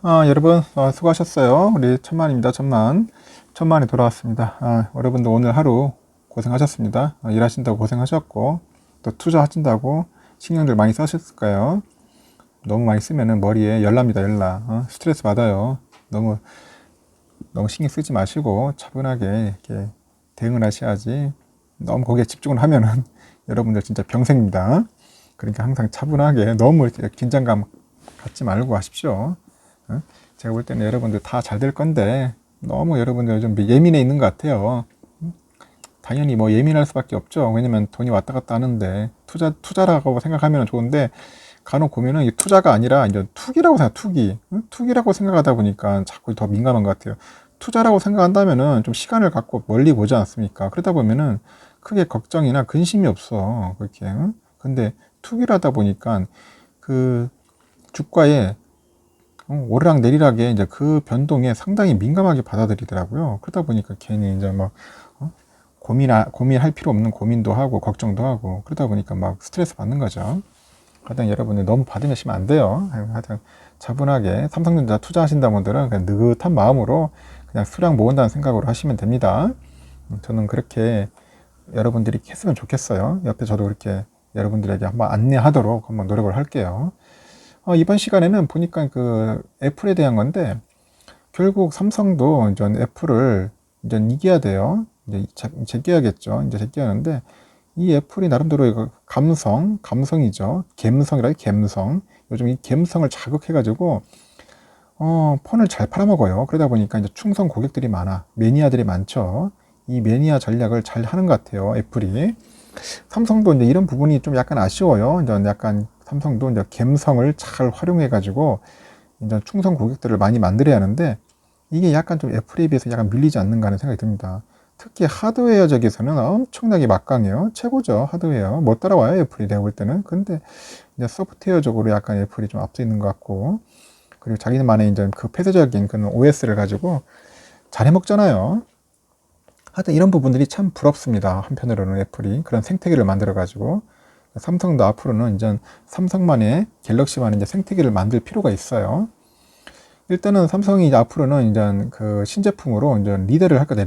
여러분, 수고하셨어요. 우리 천만입니다. 천만이 돌아왔습니다. 여러분들 오늘 하루 고생하셨습니다. 일하신다고 고생하셨고, 또 투자하신다고 신경들 많이 쓰셨을 거예요. 너무 많이 쓰면은 머리에 열납니다, 열나. 스트레스 받아요. 너무, 너무 신경 쓰지 마시고 차분하게 이렇게 대응을 하셔야지. 너무 거기에 집중을 하면은 여러분들 진짜 병생입니다. 그러니까 항상 차분하게 너무 긴장감 갖지 말고 하십시오. 제가 볼 때는 여러분들 다 잘 될 건데 너무 여러분들 좀 예민해 있는 것 같아요. 당연히 뭐 예민할 수밖에 없죠. 왜냐면 돈이 왔다 갔다 하는데 투자라고 생각하면 좋은데 간혹 보면은 이 투자가 아니라 이제 투기라고 생각, 투기. 투기라고 생각하다 보니까 자꾸 더 민감한 것 같아요. 투자라고 생각한다면은 좀 시간을 갖고 멀리 보지 않습니까? 그러다 보면은 크게 걱정이나 근심이 없어. 그렇게. 근데 투기를 하다 보니까 그 주가에 오르락 내리락에 이제 그 변동에 상당히 민감하게 받아들이더라고요. 그러다 보니까 괜히 이제 막 고민할 필요 없는 고민도 하고 걱정도 하고 그러다 보니까 막 스트레스 받는 거죠. 하여튼 여러분들 너무 받으시면 안 돼요. 하여튼 차분하게 삼성전자 투자하신다 분들은 그냥 느긋한 마음으로 그냥 수량 모은다는 생각으로 하시면 됩니다. 저는 그렇게 여러분들이 했으면 좋겠어요. 옆에 저도 그렇게 여러분들에게 한번 안내하도록 한번 노력을 할게요. 이번 시간에는 보니까 그 애플에 대한 건데 결국 삼성도 이제 애플을 이제 이겨야 돼요. 이제 제껴야겠죠. 이제 제껴야하는데 이 애플이 나름대로 이거 감성이죠. 갬성이라 갬성. 요즘 이 갬성을 자극해가지고 폰을 잘 팔아먹어요. 그러다 보니까 이제 충성 고객들이 많아. 매니아들이 많죠. 이 매니아 전략을 잘 하는 것 같아요. 애플이. 삼성도 이제 이런 부분이 좀 약간 아쉬워요. 이제 약간 삼성도 이제 갬성을 잘 활용해가지고 이제 충성 고객들을 많이 만들어야 하는데 이게 약간 좀 애플에 비해서 약간 밀리지 않는가 하는 생각이 듭니다. 특히 하드웨어적에서는 엄청나게 막강해요. 최고죠. 하드웨어. 못 따라와요. 애플이 내가 볼 때는. 근데 이제 소프트웨어적으로 약간 애플이 좀 앞서 있는 것 같고 그리고 자기만의 이제 그 폐쇄적인 그런 OS를 가지고 잘 해먹잖아요. 하여튼 이런 부분들이 참 부럽습니다. 한편으로는 애플이 그런 생태계를 만들어 가지고 삼성도 앞으로는 이제 삼성만의 갤럭시만의 이제 생태계를 만들 필요가 있어요. 일단은 삼성이 이제 앞으로는 이제 그 신제품으로 이제 리더를 할 거다.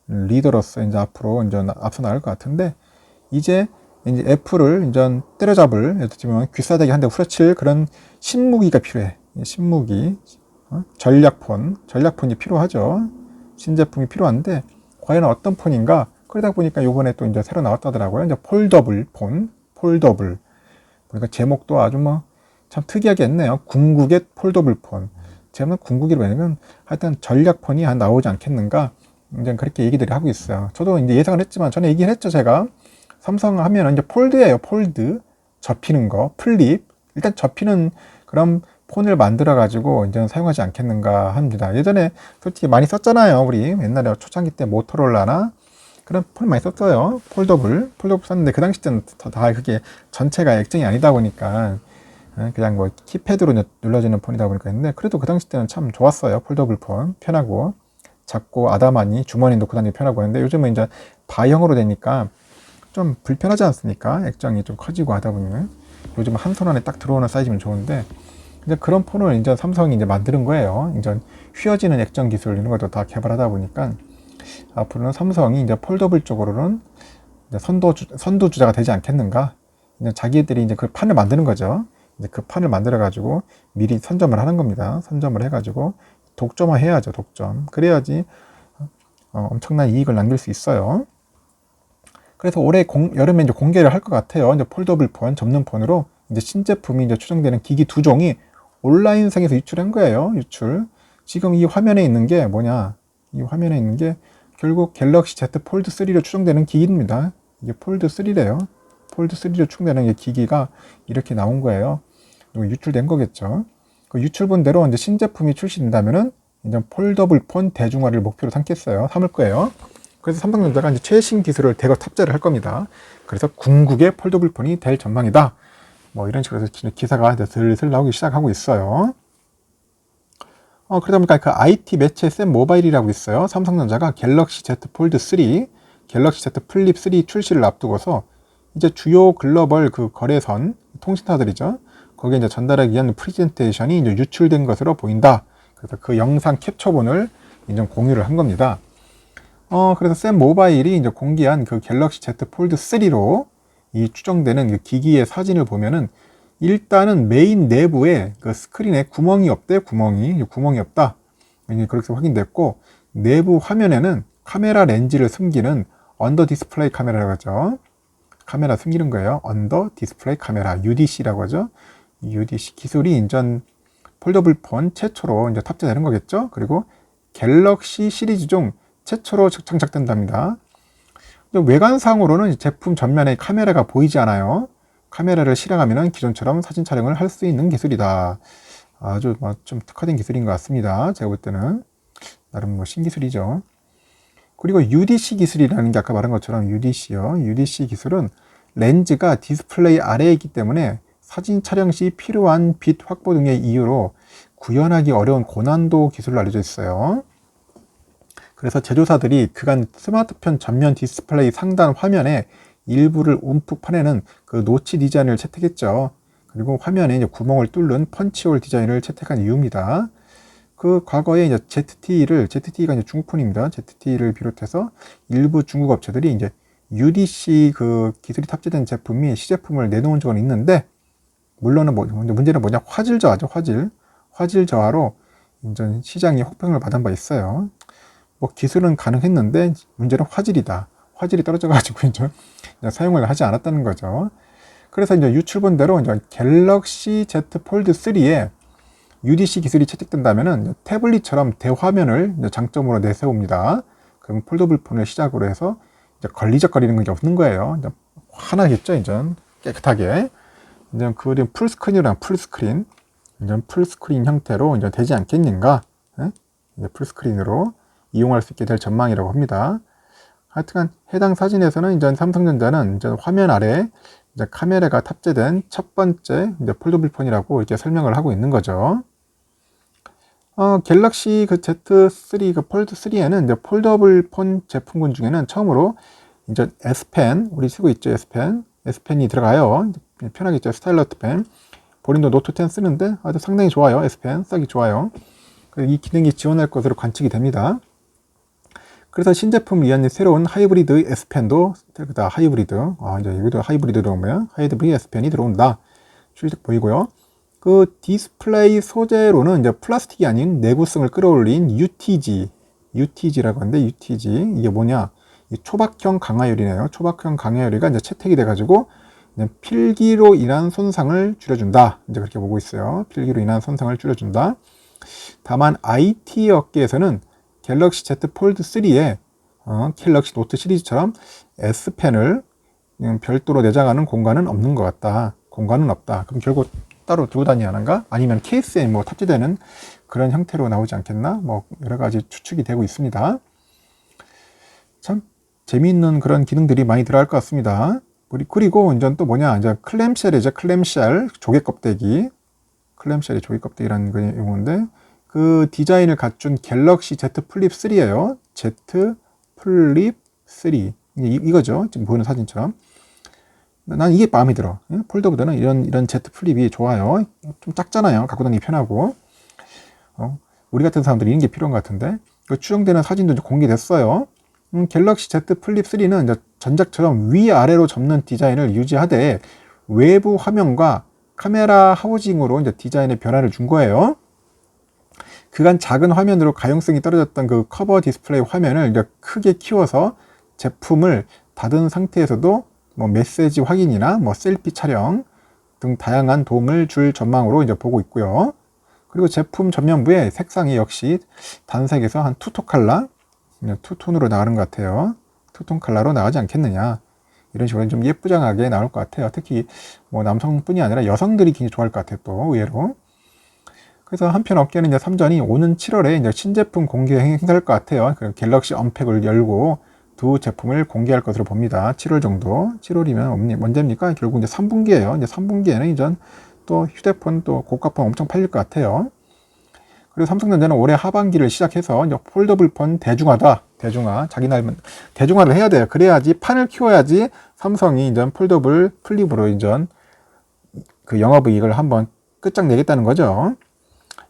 리더로서 이제 앞으로 이제 앞서 나갈 것 같은데 이제 애플을 이제 때려잡을 예를 들면 귀싸대기 한 대 후려칠 그런 신무기가 필요해. 신무기, 전략폰이 필요하죠. 신제품이 필요한데 과연 어떤 폰인가? 그러다 보니까 요번에 또 이제 새로 나왔다더라고요. 이제 폴더블. 그러니까 제목도 아주 뭐 참 특이하게 했네요. 궁극의 폴더블 폰. 제목 궁극이로 왜냐면 하여튼 전략폰이 나오지 않겠는가? 이제 그렇게 얘기들이 하고 있어요. 저도 이제 예상을 했지만 전에 얘기를 했죠, 제가. 삼성 하면 이제 폴드예요, 폴드. 접히는 거, 플립. 일단 접히는 그런 폰을 만들어 가지고 이제 사용하지 않겠는가 합니다. 예전에 솔직히 많이 썼잖아요. 우리 옛날에 초창기 때 모토로라나 그런 폰 많이 썼어요. 폴더블 썼는데 그 당시 때는 다 그게 전체가 액정이 아니다 보니까 그냥 뭐 키패드로 눌러지는 폰이다 보니까 했는데 그래도 그 당시 때는 참 좋았어요. 폴더블 폰 편하고 작고 아담하니 주머니에 넣고 다니기 편하고 했는데 요즘은 이제 바형으로 되니까 좀 불편하지 않습니까? 액정이 좀 커지고 하다 보면 요즘 한 손 안에 딱 들어오는 사이즈면 좋은데 이제 그런 폰을 이제 삼성이 이제 만드는 거예요. 이제 휘어지는 액정 기술 이런 것도 다 개발하다 보니까 앞으로는 삼성이 이제 폴더블 쪽으로는 이제 선두주자가 되지 않겠는가? 이제 자기들이 이제 그 판을 만드는 거죠. 이제 그 판을 만들어 가지고 미리 선점을 하는 겁니다. 선점을 해가지고 독점화 해야죠. 독점. 그래야지 엄청난 이익을 남길 수 있어요. 그래서 올해 여름에 이제 공개를 할 것 같아요. 이제 폴더블 폰, 접는 폰으로 이제 신제품이 이제 추정되는 기기 2종이 온라인상에서 유출한 거예요. 유출. 지금 이 화면에 있는 게 뭐냐? 이 화면에 있는 게 결국 갤럭시 Z 폴드 3로 추정되는 기기입니다. 이게 폴드 3래요. 폴드 3로 추정되는 기기가 이렇게 나온 거예요. 유출된 거겠죠. 그 유출본대로 이제 신제품이 출시된다면은 이제 폴더블 폰 대중화를 목표로 삼을 거예요. 그래서 삼성전자가 이제 최신 기술을 대거 탑재를 할 겁니다. 그래서 궁극의 폴더블 폰이 될 전망이다. 뭐 이런 식으로 해서 기사가 슬슬 나오기 시작하고 있어요. 그러다 보니까 그 IT 매체 샘 모바일이라고 있어요. 삼성전자가 갤럭시 Z 폴드 3, 갤럭시 Z 플립 3 출시를 앞두고서 이제 주요 글로벌 그 거래선 통신사들이죠. 거기에 이제 전달하기 위한 프레젠테이션이 이제 유출된 것으로 보인다. 그래서 그 영상 캡처본을 이제 공유를 한 겁니다. 그래서 샘 모바일이 이제 공개한 그 갤럭시 Z 폴드 3로 이 추정되는 그 기기의 사진을 보면은 일단은 메인 내부에 그 스크린에 구멍이 없대, 구멍이 없다. 그렇게 확인됐고, 내부 화면에는 카메라 렌즈를 숨기는 언더 디스플레이 카메라라고 하죠. 카메라 숨기는 거예요. 언더 디스플레이 카메라, UDC라고 하죠. UDC 기술이 인전 폴더블 폰 최초로 이제 탑재되는 거겠죠. 그리고 갤럭시 시리즈 중 최초로 장착된답니다. 외관상으로는 제품 전면에 카메라가 보이지 않아요. 카메라를 실행하면 기존처럼 사진 촬영을 할 수 있는 기술이다. 아주 좀 특화된 기술인 것 같습니다. 제가 볼 때는 나름 신기술이죠. 그리고 UDC 기술이라는 게 아까 말한 것처럼 UDC요. UDC 기술은 렌즈가 디스플레이 아래에 있기 때문에 사진 촬영 시 필요한 빛 확보 등의 이유로 구현하기 어려운 고난도 기술로 알려져 있어요. 그래서 제조사들이 그간 스마트폰 전면 디스플레이 상단 화면에 일부를 움푹 파내는 그 노치 디자인을 채택했죠. 그리고 화면에 이제 구멍을 뚫는 펀치홀 디자인을 채택한 이유입니다. 그 과거에 이제 ZTE가 이제 중국폰입니다. ZTE를 비롯해서 일부 중국 업체들이 이제 UDC 그 기술이 탑재된 제품이 시제품을 내놓은 적은 있는데, 물론은 문제는 뭐냐, 화질 저하죠. 화질 저하로 이제 시장이 혹평을 받은 바 있어요. 기술은 가능했는데 문제는 화질이다. 화질이 떨어져가지고 이제 사용을 하지 않았다는 거죠. 그래서 이제 유출본대로 이제 갤럭시 Z 폴드 3에 UDC 기술이 채택된다면은 태블릿처럼 대화면을 장점으로 내세웁니다. 그럼 폴더블 폰을 시작으로 해서 이제 걸리적거리는 게 없는 거예요. 이제 환하겠죠, 이제 깨끗하게. 이제 그게 풀스크린 형태로 이제 되지 않겠는가? 이제 풀스크린으로 이용할 수 있게 될 전망이라고 합니다. 하여튼 해당 사진에서는 이제 삼성전자는 이제 화면 아래 이제 카메라가 탑재된 첫 번째 이제 폴더블 폰이라고 이렇게 설명을 하고 있는 거죠. 갤럭시 그 Z3 그 폴드 3에는 이제 폴더블 폰 제품군 중에는 처음으로 이제 S펜, 우리 쓰고 있죠, S펜이 들어가요. 편하겠죠, 스타일러스 펜. 본인도 노트 10 쓰는데 아주 상당히 좋아요. S펜 쓰기 좋아요. 이 기능이 지원할 것으로 관측이 됩니다. 그래서 신제품을 위한 새로운 하이브리드 S펜도 하이브리드, 이제 이것도 하이브리드 들어오면 하이브리드 S펜이 들어온다. 출력 보이고요. 그 디스플레이 소재로는 이제 플라스틱이 아닌 내구성을 끌어올린 UTG라고 하는데, UTG 이게 뭐냐? 이 초박형 강화유리네요. 초박형 강화유리가 이제 채택이 돼가지고 필기로 인한 손상을 줄여준다. 이제 그렇게 보고 있어요. 필기로 인한 손상을 줄여준다. 다만 IT 업계에서는 갤럭시 Z 폴드 3에 갤럭시 노트 시리즈처럼 S펜을 별도로 내장하는 공간은 없는 것 같다. 공간은 없다. 그럼 결국 따로 두고 다니야 하는가? 아니면 케이스에 탑재되는 그런 형태로 나오지 않겠나? 여러 가지 추측이 되고 있습니다. 참 재미있는 그런 기능들이 많이 들어갈 것 같습니다. 그리고 이제 또 뭐냐? 이제 클램쉘이죠. 클램쉘 조개 껍데기. 클램쉘이 조개 껍데기라는 거 용어인데, 그 디자인을 갖춘 갤럭시 Z 플립 3예요. Z 플립 3. 이거죠. 지금 보이는 사진처럼. 난 이게 마음에 들어. 폴더보다는 이런 Z 플립이 좋아요. 좀 작잖아요. 갖고 다니기 편하고. 우리 같은 사람들이 이런 게 필요한 것 같은데. 그 추정되는 사진도 이제 공개됐어요. 갤럭시 Z 플립 3는 이제 전작처럼 위아래로 접는 디자인을 유지하되 외부 화면과 카메라 하우징으로 이제 디자인의 변화를 준 거예요. 그간 작은 화면으로 가용성이 떨어졌던 그 커버 디스플레이 화면을 이제 크게 키워서 제품을 닫은 상태에서도 메시지 확인이나 셀피 촬영 등 다양한 도움을 줄 전망으로 이제 보고 있고요. 그리고 제품 전면부의 색상이 역시 단색에서 한 투톤 컬러, 투톤으로 나가는 것 같아요. 투톤 컬러로 나가지 않겠느냐. 이런 식으로 좀 예쁘장하게 나올 것 같아요. 특히 남성뿐이 아니라 여성들이 굉장히 좋아할 것 같아요. 또 의외로. 그래서 한편 업계는 이제 삼전이 오는 7월에 이제 신제품 공개 행사할 것 같아요. 갤럭시 언팩을 열고 두 제품을 공개할 것으로 봅니다. 7월 정도. 7월이면 언제입니까? 결국 이제 3분기예요. 이제 3분기에는 이제 또 휴대폰 또 고가폰 엄청 팔릴 것 같아요. 그리고 삼성전자는 올해 하반기를 시작해서 이제 폴더블 폰 대중화, 자기 나름은 대중화를 해야 돼요. 그래야지 판을 키워야지 삼성이 이제 폴더블 플립으로 이제 그 영업이익을 한번 끝장내겠다는 거죠.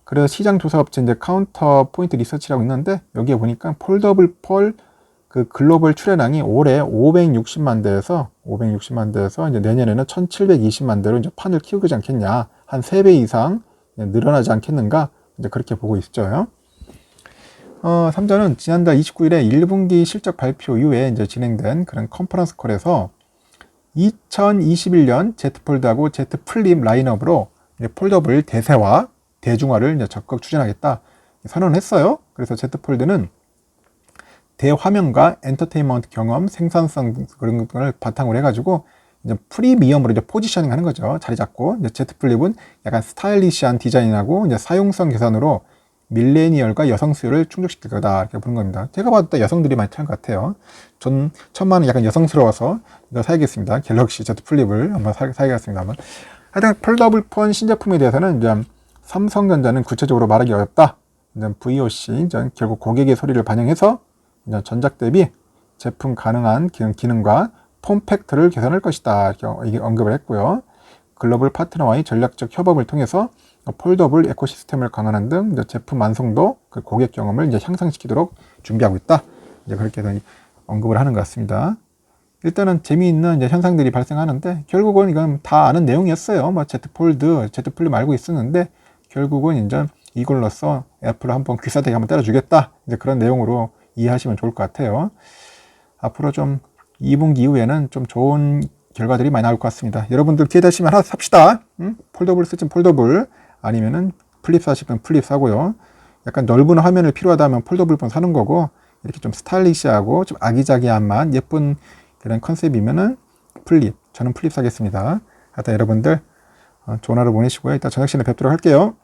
그래서 시장 조사 업체 이제 카운터 포인트 리서치라고 있는데 여기에 보니까 폴더블 펄 그 글로벌 출하량이 올해 560만 대에서 이제 내년에는 1720만 대로 이제 판을 키우지 않겠냐, 한 3배 이상 늘어나지 않겠는가, 이제 그렇게 보고 있죠. 3자는 지난달 29일에 1분기 실적 발표 이후에 이제 진행된 그런 컨퍼런스 콜에서 2021년 Z 폴드하고 Z 플립 라인업으로 이제 폴더블 대세화, 대중화를 이제 적극 추진하겠다 선언했어요. 그래서 Z 폴드는 대화면과 엔터테인먼트 경험, 생산성 그런 걸 바탕으로 해가지고 이제 프리미엄으로 이제 포지셔닝 하는 거죠. 자리 잡고 이제 Z 플립은 약간 스타일리시한 디자인하고 이제 사용성 개선으로 밀레니얼과 여성 수요를 충족시킬 거다 이렇게 보는 겁니다. 제가 봐도 또 여성들이 많이 타는 것 같아요. 전 천만은 약간 여성스러워서 이거 사야겠습니다. 갤럭시 Z 플립을 한번 사야겠습니다. 한번. 하여튼 폴더블 폰 신제품에 대해서는 이제 삼성전자는 구체적으로 말하기 어렵다. 이제 VOC 이제 결국 고객의 소리를 반영해서 이제 전작 대비 제품 가능한 기능과 폼팩트를 개선할 것이다 이렇게 언급을 했고요. 글로벌 파트너와의 전략적 협업을 통해서 폴더블 에코시스템을 강화하는 등 이제 제품 완성도, 그 고객 경험을 이제 향상시키도록 준비하고 있다. 이제 그렇게 언급을 하는 것 같습니다. 일단은 재미있는 이제 현상들이 발생하는데 결국은 이건 다 아는 내용이었어요. 뭐 Z 폴드, Z 플립 알고 있었는데 결국은 이제 이걸로써 애플을 한번 귀싸대기 한번 때려주겠다. 이제 그런 내용으로 이해하시면 좋을 것 같아요. 앞으로 좀 2분기 이후에는 좀 좋은 결과들이 많이 나올 것 같습니다. 여러분들 기회 되시면 하나 삽시다. 폴더블 쓰시면 폴더블, 아니면은 플립 사시면 플립 사고요. 약간 넓은 화면을 필요하다면 폴더블 폰 사는 거고, 이렇게 좀 스타일리시하고 좀 아기자기한만 예쁜 그런 컨셉이면은 플립. 저는 플립 사겠습니다. 하여튼 여러분들 좋은 하루 보내시고요. 이따 저녁 시간에 뵙도록 할게요.